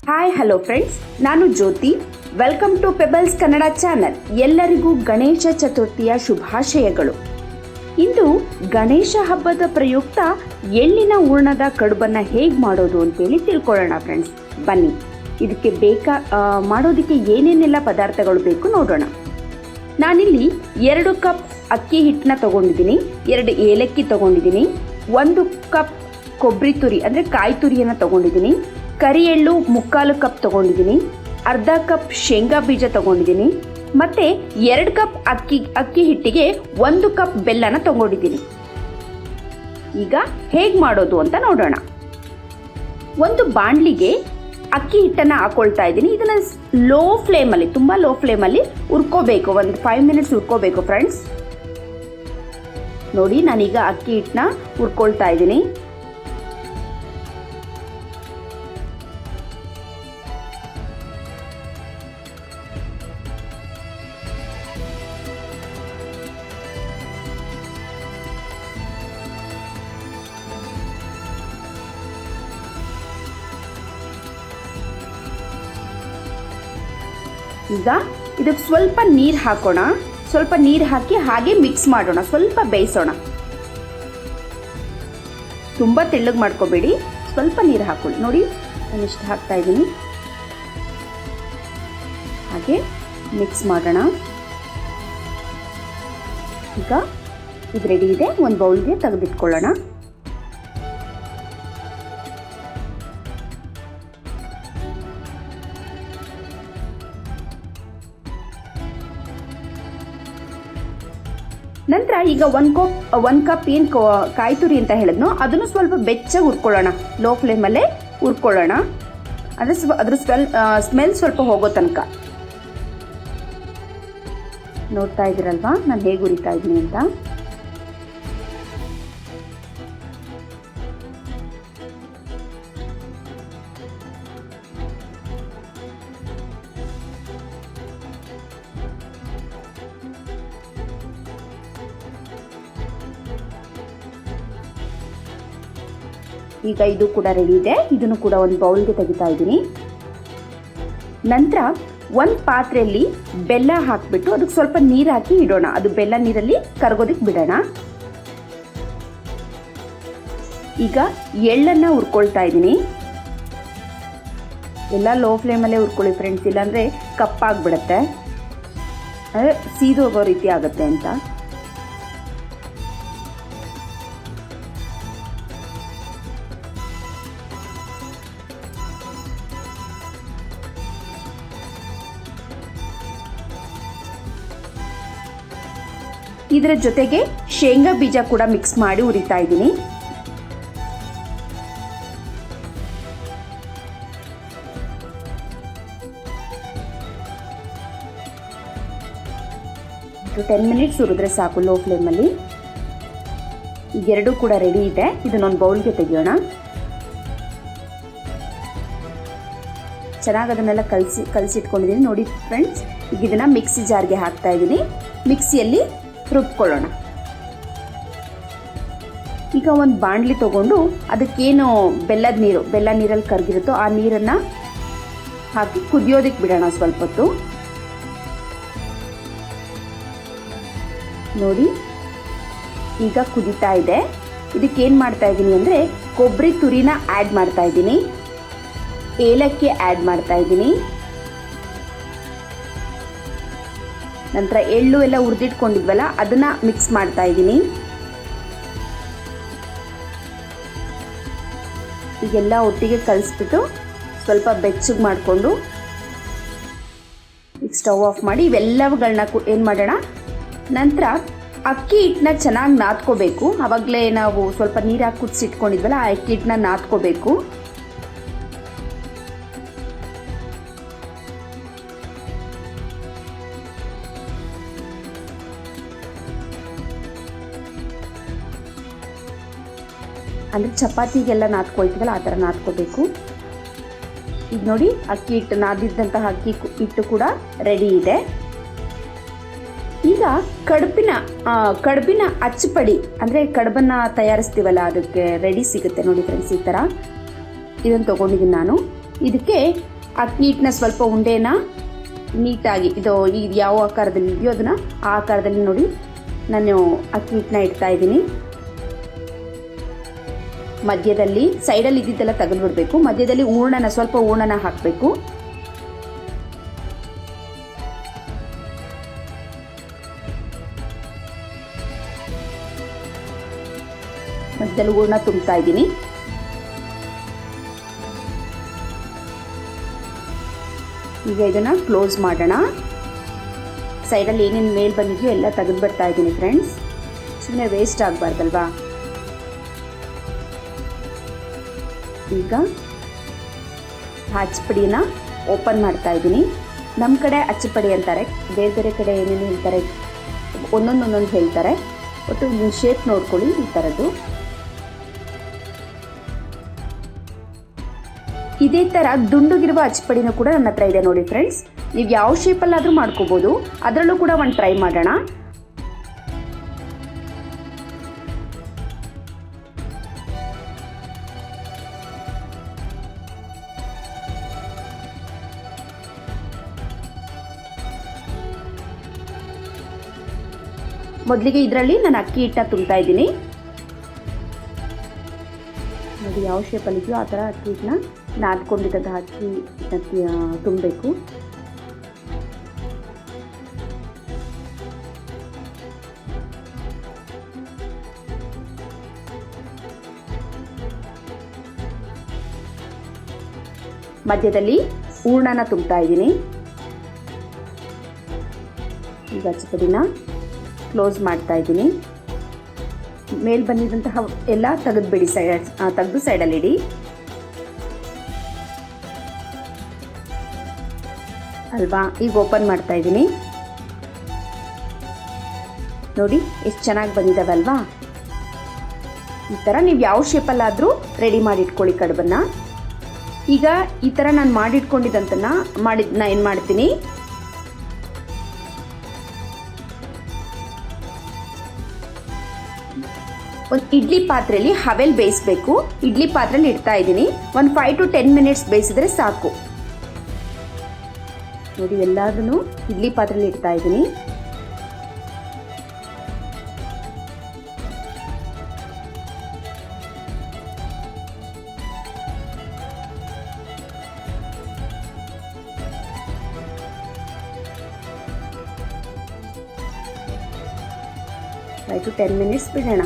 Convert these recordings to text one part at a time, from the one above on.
Hi hello friends, ನಾನು Jyothi. Welcome to Pebbles Kannada channel. ಎಲ್ಲರಿಗೂ ಗಣೇಶ ಚತುರ್ಥಿಯ ಶುಭಾಶಯಗಳು. ಇಂದು ಗಣೇಶ ಹಬ್ಬದ ಪ್ರಯುಕ್ತ ಎಳ್ಳಿನ ಹೂರ್ಣದ ಕಡುಬನ್ನು ಹೇಗೆ ಮಾಡೋದು ಅಂತೇಳಿ ತಿಳ್ಕೊಳ್ಳೋಣ ಫ್ರೆಂಡ್ಸ್. ಬನ್ನಿ, ಇದಕ್ಕೆ ಮಾಡೋದಕ್ಕೆ ಏನೇನೆಲ್ಲ ಪದಾರ್ಥಗಳು ಬೇಕು ನೋಡೋಣ. ನಾನಿಲ್ಲಿ 2 ಕಪ್ ಅಕ್ಕಿ ಹಿಟ್ಟನ್ನ ತಗೊಂಡಿದ್ದೀನಿ, 2 ಏಲಕ್ಕಿ ತಗೊಂಡಿದ್ದೀನಿ, 1 ಕಪ್ ಕೊಬ್ಬರಿ ತುರಿ ಅಂದರೆ ಕಾಯಿ ತುರಿಯನ್ನು ತಗೊಂಡಿದ್ದೀನಿ, ಕರಿ ಎಳ್ಳು 3/4 ಕಪ್ ತಗೊಂಡಿದ್ದೀನಿ, ಅರ್ಧ ಕಪ್ ಶೇಂಗಾ ಬೀಜ ತಗೊಂಡಿದ್ದೀನಿ, ಮತ್ತು 2 ಕಪ್ ಅಕ್ಕಿ ಹಿಟ್ಟಿಗೆ 1 ಕಪ್ ಬೆಲ್ಲನ ತಗೊಂಡಿದ್ದೀನಿ. ಈಗ ಹೇಗೆ ಮಾಡೋದು ಅಂತ ನೋಡೋಣ. ಒಂದು ಬಾಣಲಿಗೆ ಅಕ್ಕಿ ಹಿಟ್ಟನ್ನು ಹಾಕೊಳ್ತಾ ಇದ್ದೀನಿ. ಇದನ್ನು ಲೋ ಫ್ಲೇಮಲ್ಲಿ, ತುಂಬ ಲೋ ಫ್ಲೇಮಲ್ಲಿ ಹುರ್ಕೋಬೇಕು. ಒಂದು 5 ಮಿನಿಟ್ಸ್ ಹುರ್ಕೋಬೇಕು ಫ್ರೆಂಡ್ಸ್. ನೋಡಿ, ನಾನೀಗ ಅಕ್ಕಿ ಹಿಟ್ಟನ್ನ ಹುರ್ಕೊಳ್ತಾ ಇದ್ದೀನಿ. ಈಗ ಇದಕ್ಕೆ ಸ್ವಲ್ಪ ನೀರು ಹಾಕೋಣ. ಸ್ವಲ್ಪ ನೀರು ಹಾಕಿ ಹಾಗೆ ಮಿಕ್ಸ್ ಮಾಡೋಣ, ಸ್ವಲ್ಪ ಬೇಯಿಸೋಣ. ತುಂಬ ತೆಳ್ಳಗೆ ಮಾಡ್ಕೋಬೇಡಿ, ಸ್ವಲ್ಪ ನೀರು ಹಾಕೊಳ್ಳಿ. ನೋಡಿ, ನಾನು ಇಷ್ಟು ಹಾಕ್ತಾ ಇದ್ದೀನಿ. ಹಾಗೆ ಮಿಕ್ಸ್ ಮಾಡೋಣ. ಈಗ ಇದು ರೆಡಿ ಇದೆ. ಒಂದು ಬೌಲ್ಗೆ ತೆಗೆದಿಟ್ಕೊಳ್ಳೋಣ. ನಂತರ ಈಗ 1 ಕಪ್ ಏನು ಕಾಯಿ ತುರಿ ಅಂತ ಹೇಳಿದ್ನೋ ಅದನ್ನು ಸ್ವಲ್ಪ ಬೆಚ್ಚಗೆ ಹುರ್ಕೊಳ್ಳೋಣ. ಲೋ ಫ್ಲೇಮಲ್ಲೇ ಹುರ್ಕೊಳ್ಳೋಣ, ಅಂದರೆ ಅದ್ರ ಸ್ಮೆಲ್ ಸ್ವಲ್ಪ ಹೋಗೋ ತನಕ. ನೋಡ್ತಾ ಇದ್ದೀರಲ್ವಾ ನಾನು ಹೇಗೆ ಹುರಿತಾ ಇದ್ದೀನಿ ಅಂತ. ಈಗ ಇದು ಕೂಡ ರೆಡಿ ಇದೆ. ಇದನ್ನು ಕೂಡ ಒಂದು ಬೌಲ್ಗೆ ತೆಗಿತಾ ಇದ್ದೀನಿ. ನಂತರ ಒಂದು ಪಾತ್ರೆಯಲ್ಲಿ ಬೆಲ್ಲ ಹಾಕಿಬಿಟ್ಟು ಅದಕ್ಕೆ ಸ್ವಲ್ಪ ನೀರು ಹಾಕಿ ಇಡೋಣ. ಅದು ಬೆಲ್ಲ ನೀರಲ್ಲಿ ಕರಗೋದಕ್ಕೆ ಬಿಡೋಣ. ಈಗ ಎಳ್ಳನ್ನು ಹುರ್ಕೊಳ್ತಾ ಇದ್ದೀನಿ. ಎಲ್ಲ ಲೋ ಫ್ಲೇಮಲ್ಲೇ ಹುರ್ಕೊಳ್ಳಿ ಫ್ರೆಂಡ್ಸ್, ಇಲ್ಲಾಂದರೆ ಕಪ್ಪಾಗಿಬಿಡುತ್ತೆ, ಅಂದರೆ ಸೀದೋಗೋ ರೀತಿ ಆಗುತ್ತೆ ಅಂತ. ಇದರ ಜೊತೆಗೆ ಶೇಂಗಾ ಬೀಜ ಕೂಡ ಮಿಕ್ಸ್ ಮಾಡಿ ಹುರಿತಾ ಇದ್ದೀನಿ. ಇದು 10 ಮಿನಿಟ್ಸ್ ಹುರಿದ್ರೆ ಸಾಕು ಲೋ ಫ್ಲೇಮಲ್ಲಿ. ಈಗ 2 ಕೂಡ ರೆಡಿ ಇದೆ. ಇದನ್ನೊಂದು ಬೌಲ್ಗೆ ತೆಗೆಯೋಣ. ಚೆನ್ನಾಗಿ ಅದನ್ನೆಲ್ಲ ಕಲಸಿಟ್ಕೊಂಡಿದ್ದೀನಿ. ನೋಡಿ ಫ್ರೆಂಡ್ಸ್, ಈಗ ಇದನ್ನು ಮಿಕ್ಸಿ ಜಾರ್ಗೆ ಹಾಕ್ತಾ ಇದ್ದೀನಿ. ಮಿಕ್ಸಿಯಲ್ಲಿ ರುಬ್ಕೊಳ್ಳೋಣ. ಈಗ ಒಂದು ಬಾಣಲಿ ತಗೊಂಡು ಅದಕ್ಕೇನು ಬೆಲ್ಲ ನೀರಲ್ಲಿ ಕರಗಿರುತ್ತೋ ಆ ನೀರನ್ನು ಹಾಕಿ ಕುದಿಯೋದಕ್ಕೆ ಬಿಡೋಣ ಸ್ವಲ್ಪ ಹೊತ್ತು. ನೋಡಿ, ಈಗ ಕುದೀತಾ ಇದೆ. ಇದಕ್ಕೇನು ಮಾಡ್ತಾ ಇದ್ದೀನಿ ಅಂದರೆ ಕೊಬ್ಬರಿ ತುರಿನ ಆ್ಯಡ್ ಮಾಡ್ತಾ ಇದ್ದೀನಿ, ಏಲಕ್ಕಿ ಆ್ಯಡ್ ಮಾಡ್ತಾ ಇದ್ದೀನಿ, ನಂತರ ಎಳ್ಳು ಎಲ್ಲ ಹುರಿದಿಟ್ಕೊಂಡಿದ್ವಲ್ಲ ಅದನ್ನು ಮಿಕ್ಸ್ ಮಾಡ್ತಾ ಇದ್ದೀನಿ. ಈಗೆಲ್ಲ ಒಟ್ಟಿಗೆ ಕಲಿಸ್ಬಿಟ್ಟು ಸ್ವಲ್ಪ ಬೆಚ್ಚಗೆ ಮಾಡಿಕೊಂಡು ಈಗ ಸ್ಟವ್ ಆಫ್ ಮಾಡಿ ಇವೆಲ್ಲವುಗಳನ್ನ ಏನು ಮಾಡೋಣ. ನಂತರ ಅಕ್ಕಿ ಹಿಟ್ಟನ್ನ ಚೆನ್ನಾಗಿ ನಾದ್ಕೋಬೇಕು. ಆವಾಗಲೇ ನಾವು ಸ್ವಲ್ಪ ನೀರು ಹಾಕಿ ಕುದಿಸಿಟ್ಕೊಂಡಿದ್ವಲ್ಲ ಆ ಅಕ್ಕಿ ಹಿಟ್ಟನ್ನ ನಾದ್ಕೋಬೇಕು. ಅಂದರೆ ಚಪಾತಿಗೆಲ್ಲ ನಾದ್ಕೊಳ್ತೀವಲ್ಲ ಆ ಥರ ನಾದ್ಕೋಬೇಕು. ಈಗ ನೋಡಿ, ಅಕ್ಕಿ ಹಿಟ್ಟು ನಾದಿದ್ದಂತಹ ಅಕ್ಕಿ ಹಿಟ್ಟು ಕೂಡ ರೆಡಿ ಇದೆ. ಈಗ ಕಡುಬಿನ ಅಚ್ಚುಪಡಿ ಅಂದರೆ ಕಡುಬನ್ನು ತಯಾರಿಸ್ತೀವಲ್ಲ ಅದಕ್ಕೆ ರೆಡಿ ಸಿಗುತ್ತೆ ನೋಡಿ ಫ್ರೆಂಡ್ಸ್. ಈ ಥರ ಇದನ್ನು ತೊಗೊಂಡಿದ್ದೀನಿ ನಾನು. ಇದಕ್ಕೆ ಅಕ್ಕಿ ಹಿಟ್ಟನ್ನ ಸ್ವಲ್ಪ ಉಂಡೆನ ನೀಟಾಗಿ ಇದು ಯಾವ ಆಕಾರದಲ್ಲಿ ಇದೆಯೋ ಅದನ್ನು ಆ ಆಕಾರದಲ್ಲಿ ನೋಡಿ ನಾನು ಅಕ್ಕಿ ಹಿಟ್ಟನ್ನ ಇಡ್ತಾ ಇದ್ದೀನಿ. ಮಧ್ಯದಲ್ಲಿ ಸೈಡಲ್ಲಿ ಇದ್ದಿದ್ದೆಲ್ಲ ತೆಗೆದುಬಿಡಬೇಕು. ಮಧ್ಯದಲ್ಲಿ ಸ್ವಲ್ಪ ಹೂರ್ಣನ ಹಾಕಬೇಕು. ಮಧ್ಯದಲ್ಲಿ ಹೂರ್ಣ ತುಂಬ್ತಾ ಇದ್ದೀನಿ. ಈಗ ಇದನ್ನು ಕ್ಲೋಸ್ ಮಾಡೋಣ. ಸೈಡಲ್ಲಿ ಏನೇನು ಮೇಲ್ ಬಂದಿದೆಯೋ ಎಲ್ಲ ತೆಗೆದು ಬರ್ತಾ ಇದ್ದೀನಿ ಫ್ರೆಂಡ್ಸ್, ಸುಮ್ಮನೆ ವೇಸ್ಟ್ ಆಗಬಾರ್ದಲ್ವಾ. ಈಗ ಅಚ್ಚಪಡಿನ ಓಪನ್ ಮಾಡ್ತಾ ಇದ್ದೀನಿ. ನಮ್ಮ ಕಡೆ ಅಚ್ಚಪಡಿ ಅಂತಾರೆ, ಬೇರೆ ಬೇರೆ ಕಡೆ ಏನೇನು ಹೇಳ್ತಾರೆ ಒಂದೊಂದು ಹೇಳ್ತಾರೆ. ಒಟ್ಟು ಶೇಪ್ ನೋಡ್ಕೊಳ್ಳಿ ಈ ಥರದ್ದು. ಇದೇ ಥರ ದುಂಡುಗಿರುವ ಅಚ್ಚಪಡಿನೂ ಕೂಡ ನನ್ನ ಹತ್ರ ಇದೆ ನೋಡಿ ಫ್ರೆಂಡ್ಸ್. ನೀವು ಯಾವ ಶೇಪಲ್ಲಾದರೂ ಮಾಡ್ಕೋಬೋದು, ಅದರಲ್ಲೂ ಕೂಡ ಒಂದು ಟ್ರೈ ಮಾಡೋಣ. ಮೊದಲಿಗೆ ಇದರಲ್ಲಿ ನಾನು ಅಕ್ಕಿ ಹಿಟ್ಟನ್ನ ತುಂಬ್ತಾ ಇದ್ದೀನಿ ನೋಡಿ. ಯಾವ ಶೇಪಲ್ಲಿ ಇದೆಯೋ ಆ ಥರ ಅಕ್ಕಿ ಹಿಟ್ಟನ್ನ ನಾದ್ಕೊಂಡಿದ್ದಂತಹ ಅಕ್ಕಿ ತುಂಬಬೇಕು. ಮಧ್ಯದಲ್ಲಿ ಹೂರ್ಣನ ತುಂಬ್ತಾ ಇದ್ದೀನಿ. ಈಗ ಅಚ್ಚಪಡಿನ ಕ್ಲೋಸ್ ಮಾಡ್ತಾ ಇದ್ದೀನಿ. ಮೇಲ್ ಬಂದಿದ್ದಂತಹ ಎಲ್ಲ ತೆಗೆದುಬಿಡಿ, ತೆಗೆದು ಸೈಡಲ್ಲಿ ಇಡಿ ಅಲ್ವಾ. ಈಗ ಓಪನ್ ಮಾಡ್ತಾ ಇದ್ದೀನಿ ನೋಡಿ, ಎಷ್ಟು ಚೆನ್ನಾಗಿ ಬಂದಿದ್ದಾವಲ್ವಾ. ಈ ಥರ ನೀವು ಯಾವ ಶೇಪಲ್ಲಾದರೂ ರೆಡಿ ಮಾಡಿ ಇಟ್ಕೊಳ್ಳಿ ಕಡುಬನ್ನು. ಈಗ ಈ ಥರ ನಾನು ಮಾಡಿಟ್ಕೊಂಡಿದ್ದಂತನ ಏನು ಮಾಡ್ತೀನಿ, ಒಂದು ಇಡ್ಲಿ ಪಾತ್ರೆಯಲ್ಲಿ ಹವೆಲ್ ಬೇಯಿಸಬೇಕು. ಇಡ್ಲಿ ಪಾತ್ರೆಯಲ್ಲಿ ಇಡ್ತಾ ಇದ್ದೀನಿ. ಒಂದು 5 to 10 minutes ಬೇಯಿಸಿದ್ರೆ ಸಾಕು ನೋಡಿ. ಎಲ್ಲದನ್ನು ಇಡ್ಲಿ ಪಾತ್ರೆಯಲ್ಲಿ ಇಡ್ತಾ ಇದ್ದೀನಿ. ಟು 10 minutes ಬಿಡೋಣ.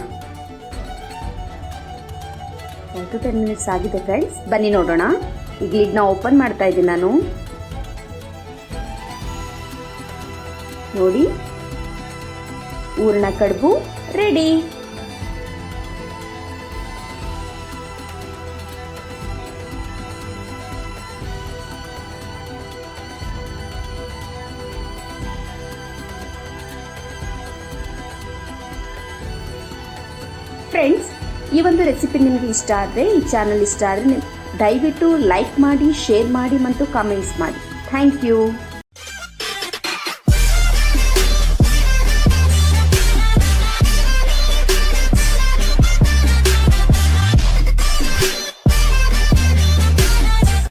5 to 10 minutes ಆಗಿದೆ ಫ್ರೆಂಡ್ಸ್. ಬನ್ನಿ ನೋಡೋಣ. ಈಗ ಲಿಡ್ನ ಓಪನ್ ಮಾಡ್ತಾ ಇದ್ದೀನಿ ನಾನು ನೋಡಿ. ಹೂರ್ಣ ಕಡುಬು ರೆಡಿ. ಫ್ರೆಂಡ್ಸ್, ಈ ಒಂದು ರೆಸಿಪಿ ನಿಮಗೆ ಇಷ್ಟ ಆದರೆ, ಈ ಚಾನಲ್ ಇಷ್ಟ ಆದರೆ ದಯವಿಟ್ಟು ಲೈಕ್ ಮಾಡಿ, ಶೇರ್ ಮಾಡಿ ಮತ್ತು ಕಾಮೆಂಟ್ಸ್ ಮಾಡಿ. Thank you.